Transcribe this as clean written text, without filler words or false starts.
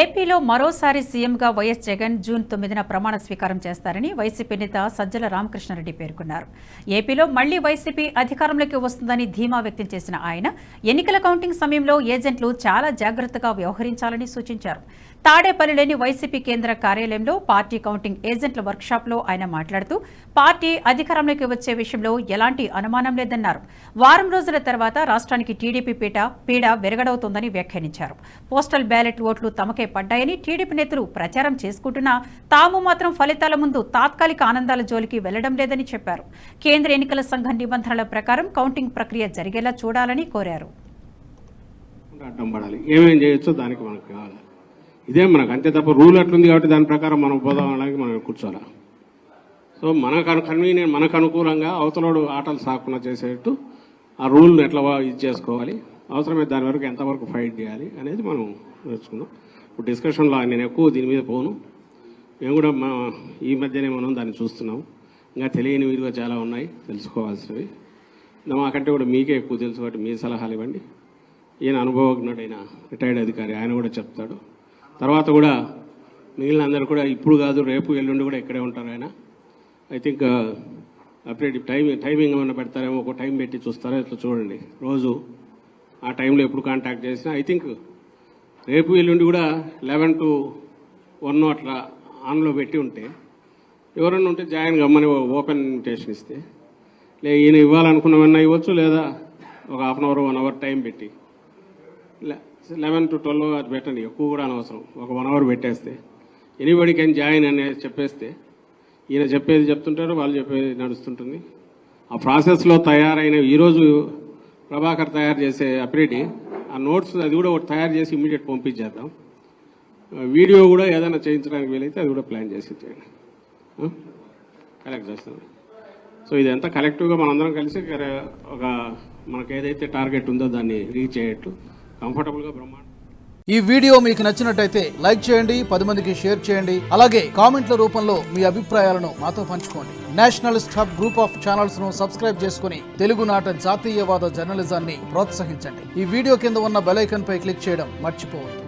ఏపీలో మరోసారి సీఎంగా వైఎస్ జగన్ జూన్ 9న ప్రమాణ స్వీకారం చేస్తారని వైసీపీ నేత సజ్జల రామకృష్ణారెడ్డి పేర్కొన్నారు. ఏపీలో మళ్లీ వైసీపీ అధికారంలోకి వస్తుందని ధీమా వ్యక్తం చేసిన ఆయన ఎన్నికల కౌంటింగ్ సమయంలో ఏజెంట్లు చాలా జాగ్రత్తగా వ్యవహరించాలని సూచించారు. తాడేపల్లిలోని వైసీపీ కేంద్ర కార్యాలయంలో పార్టీ కౌంటింగ్ ఏజెంట్ల వర్క్షాప్లో ఆయన మాట్లాడుతూ పార్టీ అధికారంలోకి వచ్చే విషయంలో ఎలాంటి అనుమానం లేదన్నారు. వారం రోజుల తర్వాత రాష్ట్రానికి టీడీపీ పీడ విరగడవుతోందని వ్యాఖ్యానించారు. పోస్టల్ బ్యాలెట్ ఓట్లు తమకే పడ్డాయని టీడీపీ నేతలు ప్రచారం చేసుకుంటున్నా తాము మాత్రం ఫలితాల ముందు తాత్కాలిక ఆనందాల జోలికి వెళ్లడం లేదని చెప్పారు. కేంద్ర ఎన్నికల సంఘం నిబంధనల ప్రకారం కౌంటింగ్ ప్రక్రియ జరిగేలా చూడాలని కోరారు. ఇదే మనకు అంతే తప్ప రూల్ అట్లుంది కాబట్టి దాని ప్రకారం మనం పోదాం అనడానికి మనం కూర్చోాలా. సో కన్వీనియంట్ మనకు అనుకూలంగా అవతలోడు ఆటలు సాకుండా చేసేట్టు ఆ రూల్ను ఎట్లా ఇది చేసుకోవాలి, అవసరమైతే దాని వరకు ఎంతవరకు ఫైట్ చేయాలి అనేది మనం నేర్చుకున్నాం. ఇప్పుడు డిస్కషన్లో నేను ఎక్కువ దీని మీద పోను. మేము కూడా ఈ మధ్యనే మనం దాన్ని చూస్తున్నాం. ఇంకా తెలియని విలువ చాలా ఉన్నాయి తెలుసుకోవాల్సినవి. మాకంటే కూడా మీకే ఎక్కువ తెలుసు కాబట్టి మీ సలహాలు ఇవ్వండి. ఈయన అనుభవజ్ఞుడైన రిటైర్డ్ అధికారి, ఆయన కూడా చెప్తాడు. తర్వాత కూడా మిగిలిన అందరూ కూడా ఇప్పుడు కాదు రేపు ఎల్లుండి కూడా ఇక్కడే ఉంటారు ఆయన. ఐ థింక్ అప్డేట్ టైమింగ్ ఏమైనా పెడతారేమో, ఒక టైం పెట్టి చూస్తారో ఇట్లా చూడండి. రోజు ఆ టైంలో ఎప్పుడు కాంటాక్ట్ చేసినా ఐ థింక్ రేపు ఎల్లుండి కూడా 11 to 1 అట్లా ఆన్లో పెట్టి ఉంటే ఎవరన్నా ఉంటే జాయిన్ గమ్మని ఓపెన్ ఇన్విటేషన్ ఇస్తే ఈయన ఇవ్వాలనుకున్నవన్నా ఇవ్వచ్చు, లేదా ఒక half an hour 1 hour time పెట్టి 11 to 12 అది పెట్టండి. ఎక్కువ కూడా అనవసరం, ఒక 1 hour పెట్టేస్తే ఎనీబడి కెన్ జాయిన్ అని చెప్పేస్తే ఈయన చెప్పేది చెప్తుంటారు, వాళ్ళు చెప్పేది నడుస్తుంటుంది. ఆ ప్రాసెస్లో తయారైన ఈరోజు ప్రభాకర్ తయారు చేసే అప్డేట్ ఆ నోట్స్ అది కూడా ఒకటి తయారు చేసి ఇమ్మీడియట్ పంపించేద్దాం. వీడియో కూడా ఏదైనా చేయించడానికి వీలైతే అది కూడా ప్లాన్ చేసి చేయండి, కలెక్ట్ చేస్తాం. సో ఇదంతా కలెక్టివ్గా మనందరం కలిసి ఒక మనకు ఏదైతే టార్గెట్ ఉందో దాన్ని రీచ్ అయ్యేట్టు కంఫర్టబుల్గా బ్రహ్మాండం. ఈ వీడియో మీకు నచ్చినట్టయితే లైక్ చేయండి, 10 మందికి షేర్ చేయండి. అలాగే కామెంట్ల రూపంలో మీ అభిప్రాయాలను మాతో పంచుకోండి. Nationalist hub group of channels ను సబ్స్క్రైబ్ చేసుకుని తెలుగునాట జాతీయవాద జర్నలిజాన్ని ప్రోత్సహించండి. ఈ వీడియో కింద ఉన్న బెల్ ఐకాన్ పై క్లిక్ చేయడం మర్చిపోవద్దు.